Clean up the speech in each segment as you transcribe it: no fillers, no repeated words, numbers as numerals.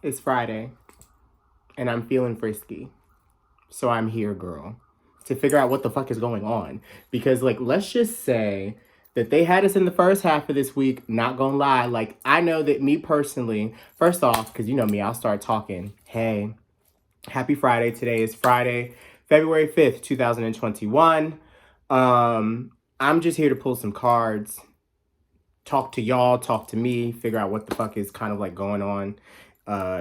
It's Friday, and I'm feeling frisky. So I'm here, girl, to figure out what the fuck is going on. Because, like, let's just say that they had us in the first half of this week, not gonna lie. Like, I know that me personally, first off, because you know me, I'll start talking. Hey, happy Friday. Today is Friday, February 5th, 2021. I'm just here to pull some cards, talk to y'all, talk to me, figure out what the fuck is kind of like going on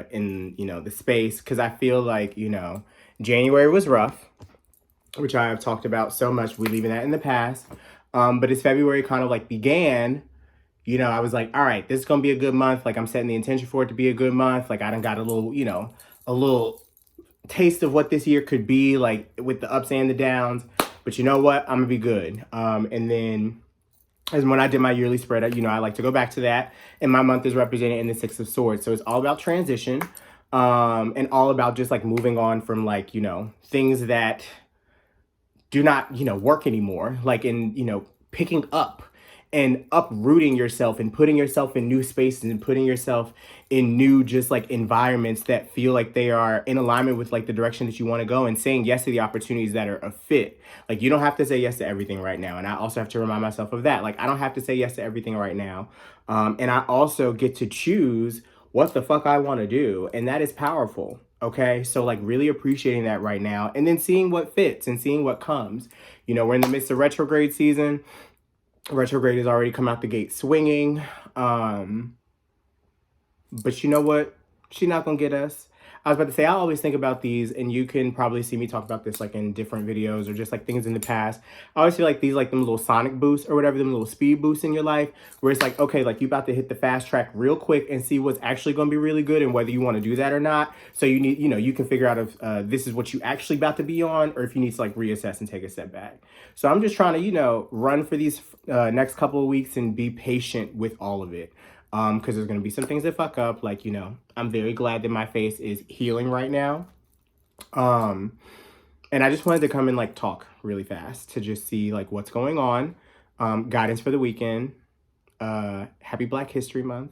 in, you know, the space. Because I feel like, you know, January was rough, which I have talked about so much. We're leaving that in the past. But as February kind of like began, you know, I was like, all right, this is going to be a good month. Like, I'm setting the intention for it to be a good month. Like, I done got a little, you know, a little taste of what this year could be, like with the ups and the downs. But you know what? I'm going to be good. And then as when I did my yearly spread, you know, I like to go back to that. And my month is represented in the Six of Swords. So it's all about transition, and all about just like moving on from, like, you know, things that do not, you know, work anymore. Like, in, you know, picking up and uprooting yourself and putting yourself in new spaces and putting yourself in new just like environments that feel like they are in alignment with like the direction that you want to go, and saying yes to the opportunities that are a fit. Like, you don't have to say yes to everything right now. And I also have to remind myself of that. Like, I don't have to say yes to everything right now. And I also get to choose what the fuck I want to do. And that is powerful. Okay. So, like, really appreciating that right now, and then seeing what fits and seeing what comes. You know, we're in the midst of retrograde season. Retrograde has already come out the gate swinging. But you know what? She's not gonna get us. I was about to say, I always think about these, and you can probably see me talk about this like in different videos or just like things in the past. I always feel like these, like them little sonic boosts or whatever, them little speed boosts in your life, where it's like, okay, like you about to hit the fast track real quick and see what's actually going to be really good and whether you want to do that or not. So you need, you know, you can figure out if this is what you actually about to be on, or if you need to like reassess and take a step back. So I'm just trying to, you know, run for these next couple of weeks and be patient with all of it. Because there's going to be some things that fuck up. Like, you know, I'm very glad that my face is healing right now. And I just wanted to come and like talk really fast to just see like what's going on. Guidance for the weekend. Happy Black History Month.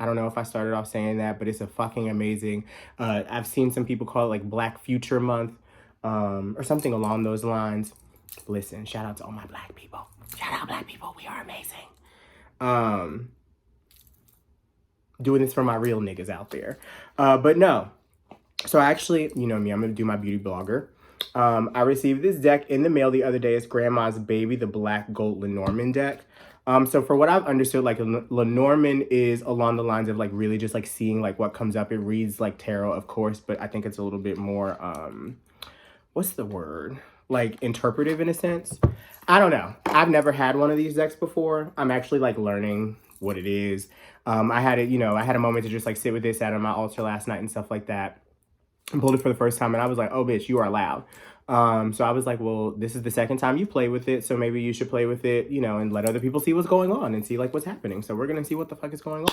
I don't know if I started off saying that, but it's a fucking amazing. I've seen some people call it like Black Future Month, or something along those lines. Listen, shout out to all my black people. Shout out, black people. We are amazing. Doing this for my real niggas out there. But no. So actually, you know me, I'm going to do my beauty blogger. I received this deck in the mail the other day. It's Grandma's Baby, the Black Gold Lenormand deck. So for what I've understood, like Lenormand is along the lines of like really just like seeing like what comes up. It reads like tarot, of course, but I think it's a little bit more, what's the word? Like interpretive in a sense. I don't know. I've never had one of these decks before. I'm actually like learning what it is. I had it, you know, I had a moment to just like sit with this out on my altar last night and stuff like that. And pulled it for the first time, and I was like, oh bitch, you are loud. So I was like, well, this is the second time you play with it, so maybe you should play with it, you know, and let other people see what's going on and see like what's happening. So we're gonna see what the fuck is going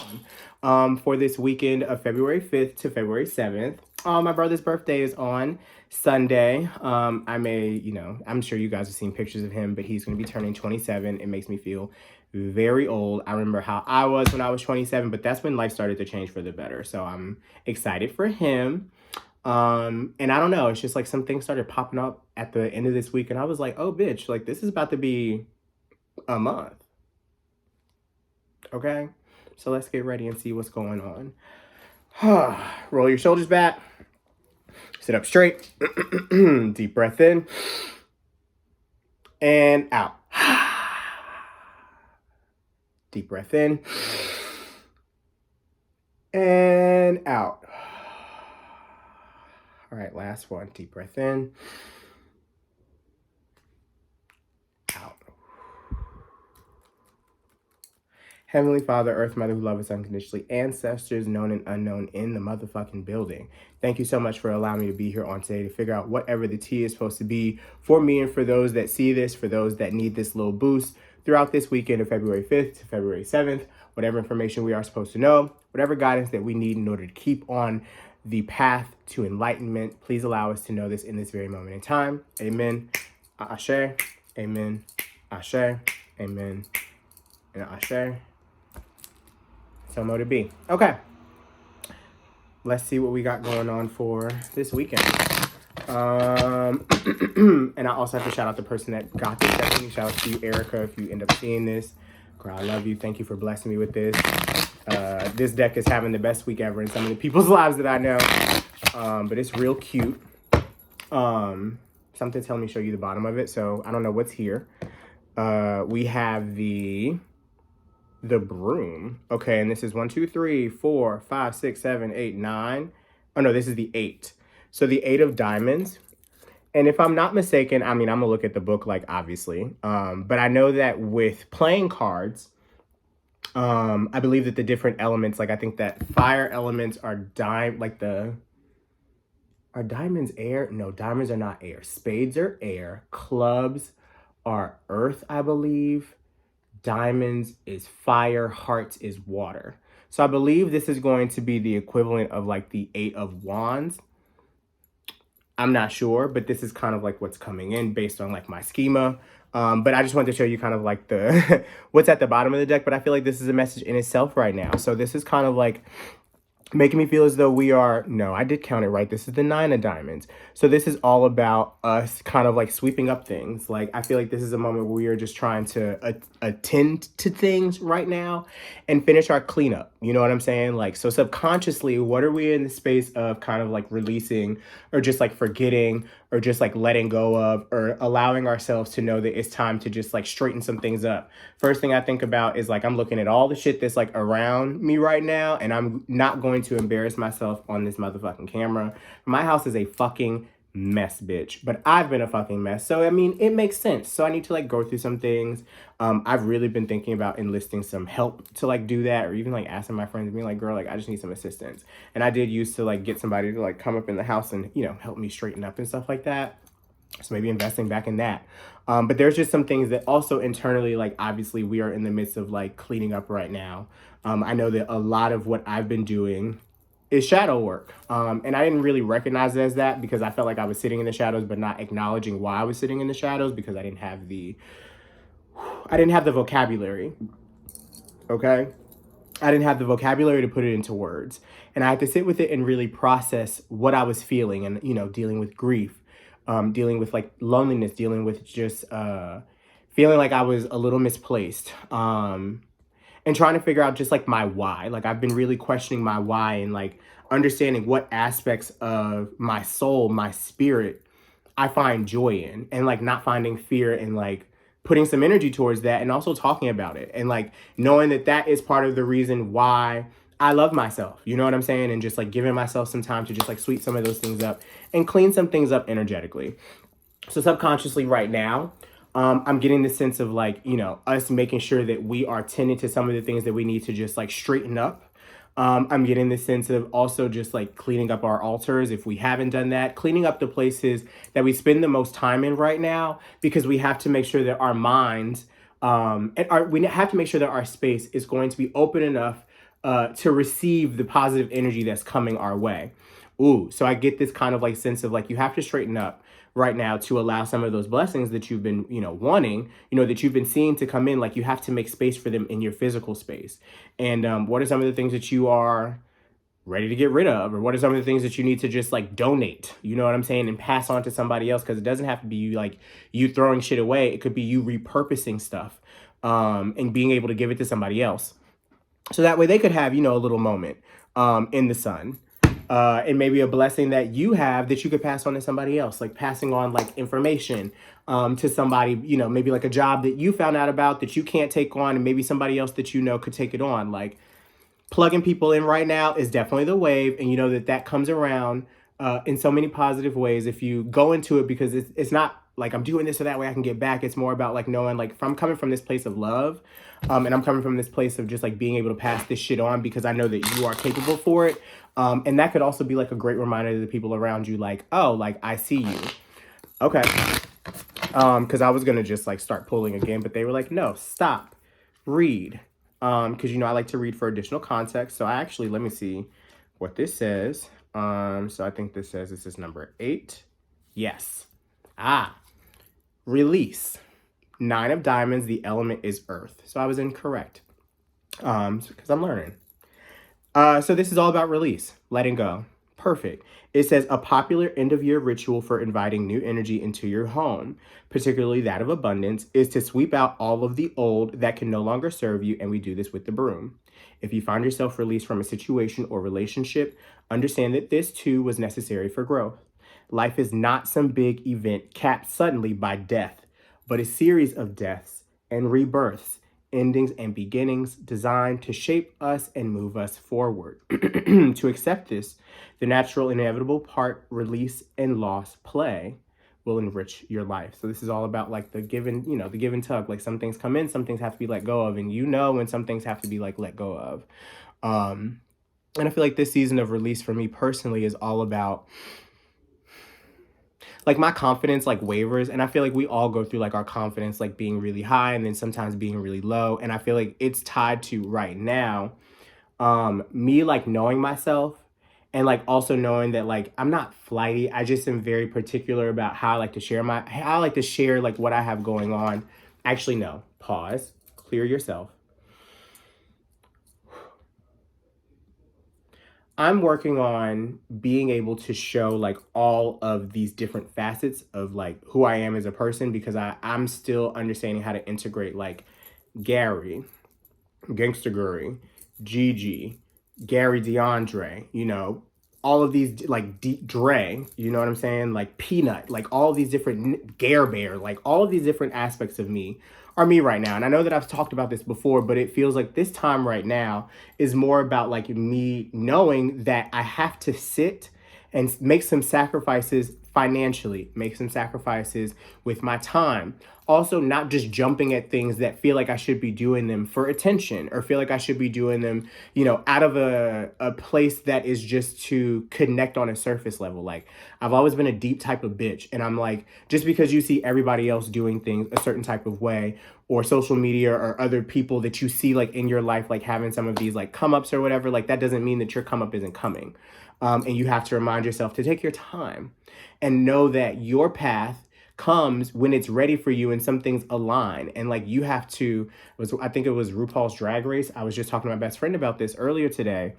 on for this weekend of February 5th to February 7th. My brother's birthday is on Sunday. I may, you know, I'm sure you guys have seen pictures of him, but he's gonna be turning 27. It makes me feel very old. I remember how I was when I was 27, but that's when life started to change for the better. So I'm excited for him. And I don't know, it's just like some things started popping up at the end of this week, and I was like, oh bitch, like this is about to be a month. Okay, so let's get ready and see what's going on. Roll your shoulders back, sit up straight. Deep breath in and out. Deep breath in and out. All right, last one. Deep breath in, out. Heavenly Father, Earth Mother who love us unconditionally, ancestors known and unknown in the motherfucking building. Thank you so much for allowing me to be here on today to figure out whatever the tea is supposed to be for me and for those that see this, for those that need this little boost throughout this weekend of February 5th to February 7th, whatever information we are supposed to know, whatever guidance that we need in order to keep on the path to enlightenment. Please allow us to know this in this very moment in time. Amen. Ashe. Amen. Ashe. Amen. And Ashe. So mo to be. Okay. let's see what we got going on for this weekend. And I also have to shout out the person that got this deck. Shout out to you, Erica, if you end up seeing this. Girl, I love you. Thank you for blessing me with this. This deck is having the best week ever in some of the people's lives that I know. But it's real cute. Something telling me to show you the bottom of it, so I don't know what's here. We have the broom. Okay, and this is 1, 2, 3, 4, 5, 6, 7, 8, 9. Oh no, this is the 8. So the 8 of diamonds. And if I'm not mistaken, I mean, I'm gonna look at the book, like, obviously. But I know that with playing cards, I believe that the different elements, like, I think that fire elements are are diamonds air? No, diamonds are not air. Spades are air. Clubs are earth, I believe. Diamonds is fire. Hearts is water. So I believe this is going to be the equivalent of like the 8 of wands. I'm not sure, but this is kind of like what's coming in based on like my schema. But I just wanted to show you kind of like the what's at the bottom of the deck. But I feel like this is a message in itself right now. So this is kind of like making me feel as though we are, no, I did count it right. This is the 9 of diamonds. So this is all about us kind of like sweeping up things. Like, I feel like this is a moment where we are just trying to attend to things right now and finish our cleanup. You know what I'm saying? Like, so subconsciously, what are we in the space of kind of like releasing or just like forgetting or just like letting go of or allowing ourselves to know that it's time to just like straighten some things up? First thing I think about is like, I'm looking at all the shit that's like around me right now, and I'm not going to embarrass myself on this motherfucking camera. My house is a fucking mess, bitch. But I've been a fucking mess. So, I mean, it makes sense. So I need to like go through some things. I've really been thinking about enlisting some help to like do that, or even like asking my friends, being like, girl, like I just need some assistance. And I did used to like get somebody to like come up in the house and, you know, help me straighten up and stuff like that. So maybe investing back in that. But there's just some things that also internally, like obviously we are in the midst of like cleaning up right now. I know that a lot of what I've been doing is shadow work. And I didn't really recognize it as that because I felt like I was sitting in the shadows, but not acknowledging why I was sitting in the shadows because I didn't have the vocabulary. Okay. I didn't have the vocabulary to put it into words. And I had to sit with it and really process what I was feeling and, you know, dealing with grief, dealing with like loneliness, dealing with just feeling like I was a little misplaced. And trying to figure out just like my why. Like I've been really questioning my why and like understanding what aspects of my soul, my spirit, I find joy in, and like not finding fear and like putting some energy towards that and also talking about it and like knowing that that is part of the reason why I love myself. You know what I'm saying? And just like giving myself some time to just like sweep some of those things up and clean some things up energetically. So subconsciously right now, I'm getting the sense of like, you know, us making sure that we are tending to some of the things that we need to just like straighten up. I'm getting the sense of also just like cleaning up our altars if we haven't done that, cleaning up the places that we spend the most time in right now, because we have to make sure that our minds we have to make sure that our space is going to be open enough to receive the positive energy that's coming our way. Ooh, so I get this kind of like sense of like you have to straighten up right now to allow some of those blessings that you've been, you know, wanting, you know, that you've been seeing to come in. Like you have to make space for them in your physical space. And what are some of the things that you are ready to get rid of, or what are some of the things that you need to just like donate, you know what I'm saying, and pass on to somebody else? Because it doesn't have to be you like you throwing shit away. It could be you repurposing stuff and being able to give it to somebody else, so that way they could have, you know, a little moment in the sun. And maybe a blessing that you have that you could pass on to somebody else, like passing on like information to somebody, you know, maybe like a job that you found out about that you can't take on, and maybe somebody else that you know could take it on. Like plugging people in right now is definitely the wave, and you know that comes around in so many positive ways if you go into it, because it's not like I'm doing this so that way I can get back. It's more about like knowing like if I'm coming from this place of love and I'm coming from this place of just like being able to pass this shit on because I know that you are capable for it. And that could also be like a great reminder to the people around you, like, oh, like I see you. Okay. Because I was going to just like start pulling again, but they were like, no, stop, read. Because, you know, I like to read for additional context. So I actually, let me see what this says. So I think this is number 8. Yes. Release. 9 of diamonds, the element is earth. So I was incorrect. Because I'm learning. So this is all about release, letting go. Perfect. It says a popular end of year ritual for inviting new energy into your home, particularly that of abundance, is to sweep out all of the old that can no longer serve you, and we do this with the broom. If you find yourself released from a situation or relationship, understand that this too was necessary for growth. Life is not some big event capped suddenly by death, but a series of deaths and rebirths, endings and beginnings designed to shape us and move us forward. To accept this, the natural, inevitable part release and loss play will enrich your life. So this is all about like the the give and tug. Like some things come in, some things have to be let go of, and when some things have to be like let go of. And I feel like this season of release for me personally is all about like my confidence like wavers, and I feel like we all go through like our confidence like being really high and then sometimes being really low, and I feel like it's tied to right now me like knowing myself and like also knowing that like I'm not flighty. I just am very particular about how I like to share like what I have going on. Actually, no, pause, clear yourself. I'm working on being able to show like all of these different facets of like who I am as a person, because I'm still understanding how to integrate like Gary, Gangsta Guri, Gigi, Gary DeAndre, all of these like Dre, you know what I'm saying? Like Peanut, like all these different Gare Bear, like all of these different aspects of me are me right now. And I know that I've talked about this before, but it feels like this time right now is more about like me knowing that I have to sit and make some sacrifices financially, make some sacrifices with my time. Also, not just jumping at things that feel like I should be doing them for attention or feel like I should be doing them, out of a place that is just to connect on a surface level. Like, I've always been a deep type of bitch. And I'm like, just because you see everybody else doing things a certain type of way, or social media or other people that you see like in your life, like having some of these like come ups or whatever, like that doesn't mean that your come up isn't coming. And you have to remind yourself to take your time and know that your path comes when it's ready for you and some things align. And like you have to, I think it was RuPaul's Drag Race. I was just talking to my best friend about this earlier today,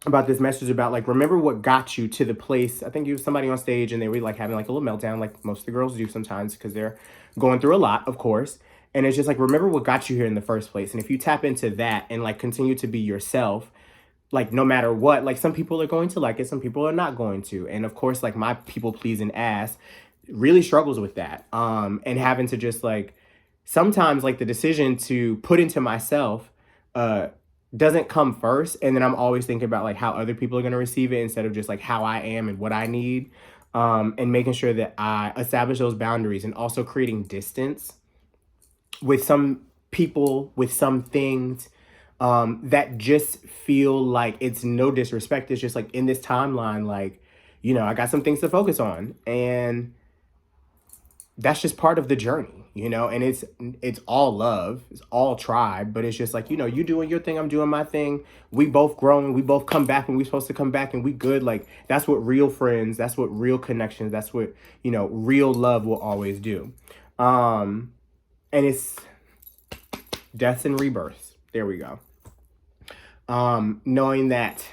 about this message about like, remember what got you to the place. I think it was somebody on stage and they were like having like a little meltdown, like most of the girls do sometimes because they're going through a lot, of course. And it's just like, remember what got you here in the first place. And if you tap into that and like continue to be yourself, like no matter what, like some people are going to like it, some people are not going to. And of course, like my people pleasing ass really struggles with that. And having to just like, sometimes like the decision to put into myself doesn't come first. And then I'm always thinking about like how other people are going to receive it instead of just like how I am and what I need. And making sure that I establish those boundaries and also creating distance with some people, with some things that just feel like it's no disrespect. It's just like in this timeline, like, I got some things to focus on, and that's just part of the journey, and it's all love, it's all tribe, but it's just like, you doing your thing, I'm doing my thing. We both grown, we both come back when we're supposed to come back, and we good. Like, that's what real friends, that's what real connections, that's what, real love will always do. And it's deaths and rebirths. There we go. Knowing that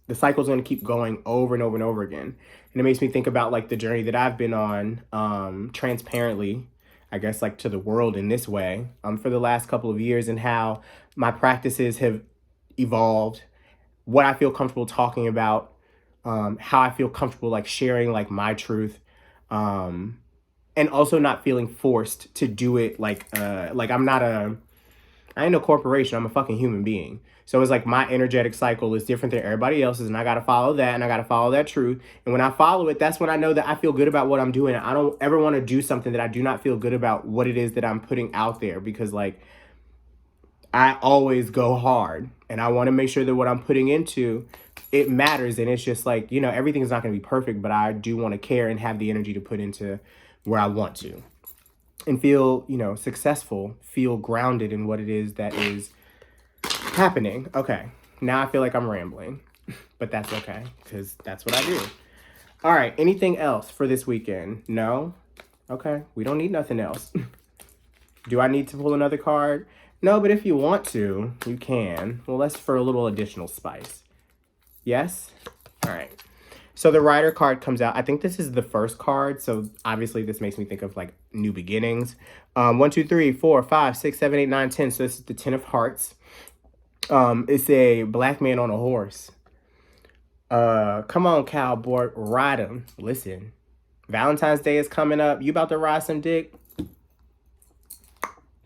the cycle's going to keep going over and over and over again. And it makes me think about like the journey that I've been on, transparently, I guess, like to the world in this way, for the last couple of years, and how my practices have evolved, what I feel comfortable talking about, how I feel comfortable like sharing like my truth, and also not feeling forced to do it like I ain't no corporation. I'm a fucking human being. So it's like my energetic cycle is different than everybody else's, and I got to follow that, and I got to follow that truth. And when I follow it, that's when I know that I feel good about what I'm doing. I don't ever want to do something that I do not feel good about what it is that I'm putting out there, because like I always go hard, and I want to make sure that what I'm putting into it matters. And it's just like, everything's not going to be perfect, but I do want to care and have the energy to put into where I want to. And feel, successful, feel grounded in what it is that is happening. Okay, now I feel like I'm rambling, but that's okay, because that's what I do. All right, anything else for this weekend? No? Okay, we don't need nothing else. Do I need to pull another card? No, but if you want to, you can. Well, that's for a little additional spice. Yes? All right. So the Rider card comes out. I think this is the first card. So obviously this makes me think of like new beginnings. 1, 2, 3, 4, 5, 6, 7, 8, 9, 10. So this is the 10 of Hearts. It's a black man on a horse. Come on, cowboy, ride him. Listen, Valentine's Day is coming up. You about to ride some dick?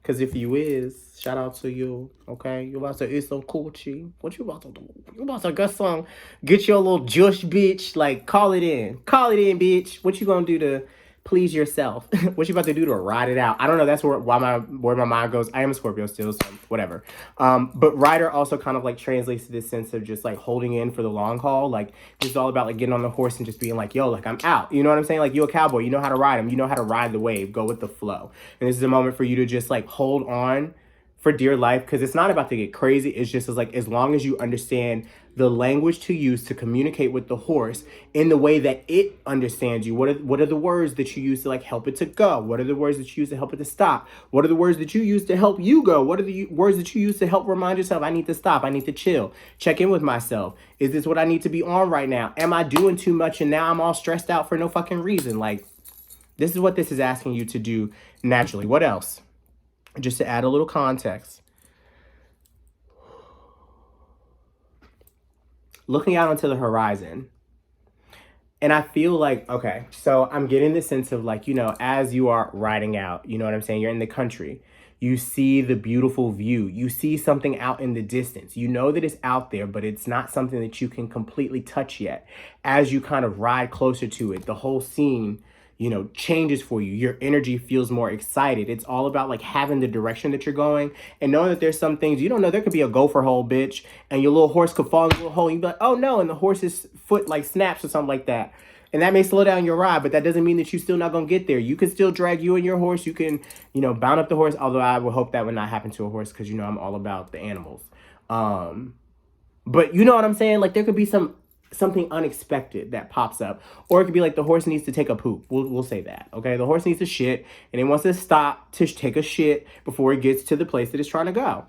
Because if you is, shout out to you, okay? You about to eat some coochie. What you about to do? You about to get your little jush, bitch. Like, call it in. Call it in, bitch. What you gonna do to please yourself? What you about to do to ride it out? I don't know. That's where my mind goes. I am a Scorpio still, so whatever. But rider also kind of like translates to this sense of just like holding in for the long haul. Like, this is all about like getting on the horse and just being like, yo, like I'm out. You know what I'm saying? Like, you a cowboy. You know how to ride him. You know how to ride the wave. Go with the flow. And this is a moment for you to just like hold on for dear life, because it's not about to get crazy. It's just as long as you understand the language to use to communicate with the horse in the way that it understands you. What are the words that you use to like help it to go? What are the words that you use to help it to stop? What are the words that you use to help you go? What are the words that you use to help remind yourself, I need to stop, I need to chill, check in with myself. Is this what I need to be on right now? Am I doing too much and now I'm all stressed out for no fucking reason? Like, this is what this is asking you to do naturally. What else? Just to add a little context. Looking out onto the horizon. And I feel like, okay, so I'm getting the sense of like, you know, as you are riding out, you know what I'm saying? You're in the country. You see the beautiful view. You see something out in the distance. You know that it's out there, but it's not something that you can completely touch yet. As you kind of ride closer to it, the whole scene, you know, changes for you. Your energy feels more excited. It's all about like having the direction that you're going and knowing that there's some things you don't know. There could be a gopher hole, bitch, and your little horse could fall in a little hole. And you'd be like, oh no, and the horse's foot like snaps or something like that. And that may slow down your ride, but that doesn't mean that you're still not going to get there. You can still drag you and your horse. You can, you know, bound up the horse. Although I would hope that would not happen to a horse because, you know, I'm all about the animals. But you know what I'm saying? Like, there could be something unexpected that pops up, or it could be like the horse needs to take a poop. We'll say that, okay? The horse needs to shit and it wants to stop to take a shit before it gets to the place that it's trying to go.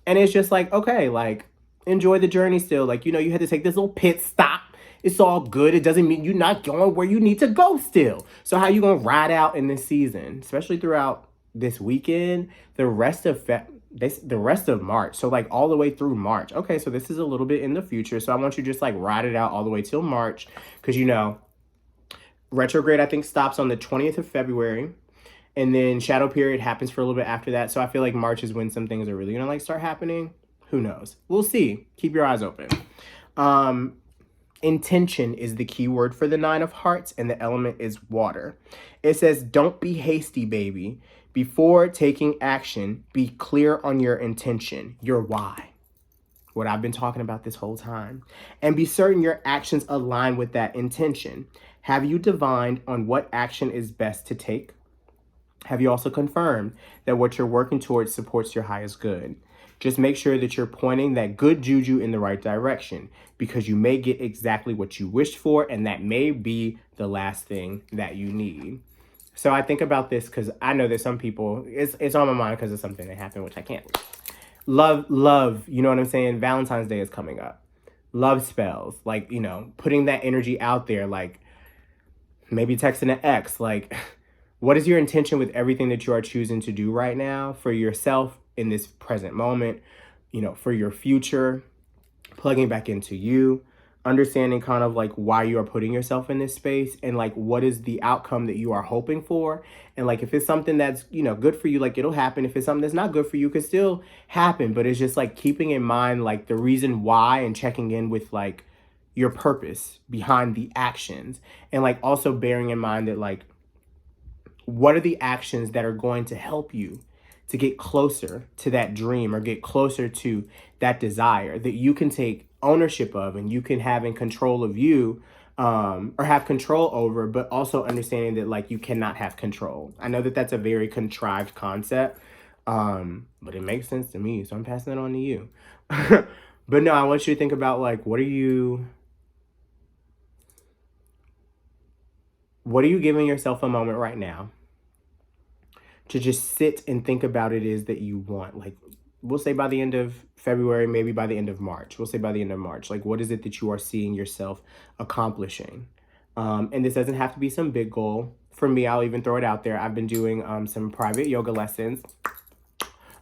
And it's just like, okay, like, enjoy the journey still. Like, you know, you had to take this little pit stop. It's all good. It doesn't mean you're not going where you need to go still. So how you gonna ride out in this season, especially throughout this weekend, the rest of March. So like all the way through March. Okay, so this is a little bit in the future. So I want you to just like ride it out all the way till March. Because, you know, retrograde, I think, stops on the 20th of February. And then shadow period happens for a little bit after that. So I feel like March is when some things are really going to like start happening. Who knows? We'll see. Keep your eyes open. Intention is the key word for the 9 of Hearts, and the element is water. It says, don't be hasty, baby. Before taking action, be clear on your intention, your why. What I've been talking about this whole time. And be certain your actions align with that intention. Have you divined on what action is best to take? Have you also confirmed that what you're working towards supports your highest good? Just make sure that you're pointing that good juju in the right direction, because you may get exactly what you wished for, and that may be the last thing that you need. So I think about this because I know that some people, it's on my mind because of something that happened, which I can't. Love, you know what I'm saying? Valentine's Day is coming up. Love spells, like, you know, putting that energy out there, like maybe texting an ex, like, what is your intention with everything that you are choosing to do right now for yourself in this present moment, you know, for your future, plugging back into you, understanding kind of like why you are putting yourself in this space, and like what is the outcome that you are hoping for. And like if it's something that's, you know, good for you, like it'll happen. If it's something that's not good for you, it could still happen. But it's just like keeping in mind like the reason why, and checking in with like your purpose behind the actions, and like also bearing in mind that like what are the actions that are going to help you to get closer to that dream or get closer to that desire that you can take ownership of and you can have in control of you, or have control over, but also understanding that like you cannot have control. I know that that's a very contrived concept, but it makes sense to me, so I'm passing it on to you. But no, I want you to think about like what are you giving yourself a moment right now to just sit and think about it is that you want? Like, we'll say by the end of February, maybe by the end of March. We'll say by the end of March. Like, what is it that you are seeing yourself accomplishing? And this doesn't have to be some big goal. For me, I'll even throw it out there. I've been doing some private yoga lessons,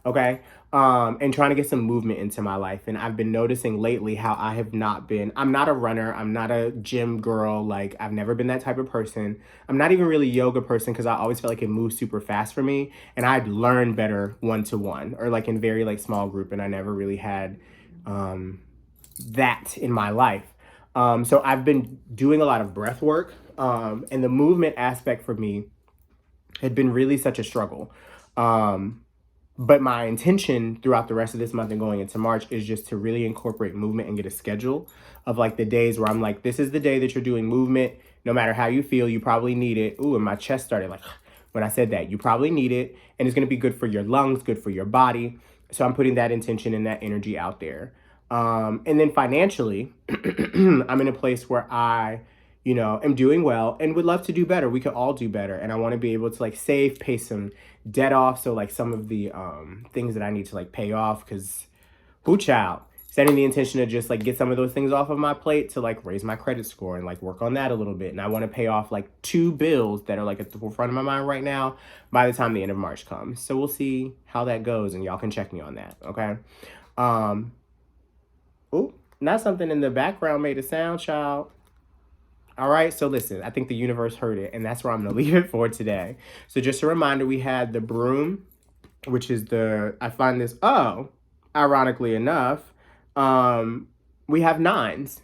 okay? And trying to get some movement into my life. And I've been noticing lately how I have not been, I'm not a runner. I'm not a gym girl. Like, I've never been that type of person. I'm not even really a yoga person because I always felt like it moves super fast for me. And I'd learn better one-to-one or like in very like small group. And I never really had that in my life. So I've been doing a lot of breath work. And the movement aspect for me had been really such a struggle. But my intention throughout the rest of this month and going into March is just to really incorporate movement and get a schedule of like the days where I'm like, this is the day that you're doing movement. No matter how you feel, you probably need it. Ooh, and my chest started like, when I said that, you probably need it. And it's going to be good for your lungs, good for your body. So I'm putting that intention and that energy out there. And then financially, I'm in a place where I, am doing well and would love to do better. We could all do better. And I want to be able to like save, pay some debt off. So like some of the things that I need to like pay off, because Watchout, setting the intention to just like get some of those things off of my plate to like raise my credit score and like work on that a little bit. And I want to pay off like 2 bills that are like at the forefront of my mind right now by the time the end of March comes. So we'll see how that goes and y'all can check me on that. Okay. Oh, now something in the background made a sound, child. All right, so listen, I think the universe heard it, and that's where I'm going to leave it for today. So just a reminder, we had the broom, which is I find this, ironically enough, we have 9s.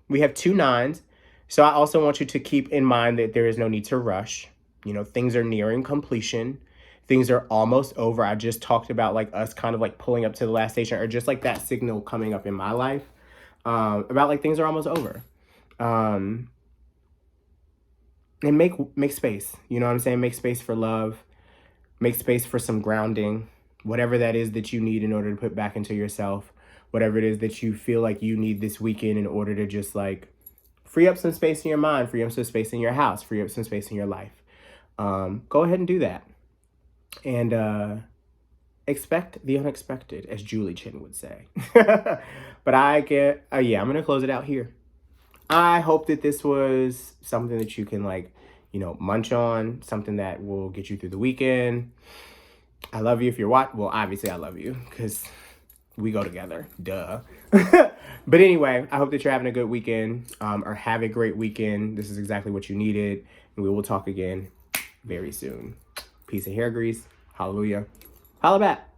We have 2 9s. So I also want you to keep in mind that there is no need to rush. Things are nearing completion. Things are almost over. I just talked about like us kind of like pulling up to the last station, or just like that signal coming up in my life about like things are almost over. And make space, you know what I'm saying? Make space for love, make space for some grounding, whatever that is that you need in order to put back into yourself, whatever it is that you feel like you need this weekend in order to just like free up some space in your mind, free up some space in your house, free up some space in your life. Go ahead and do that. And expect the unexpected, as Julie Chin would say. But I'm going to close it out here. I hope that this was something that you can like, munch on, something that will get you through the weekend. I love you if you're well, obviously I love you because we go together, duh. But anyway, I hope that you're having a good weekend or have a great weekend. This is exactly what you needed. And we will talk again very soon. Piece of hair grease. Hallelujah. Holla back.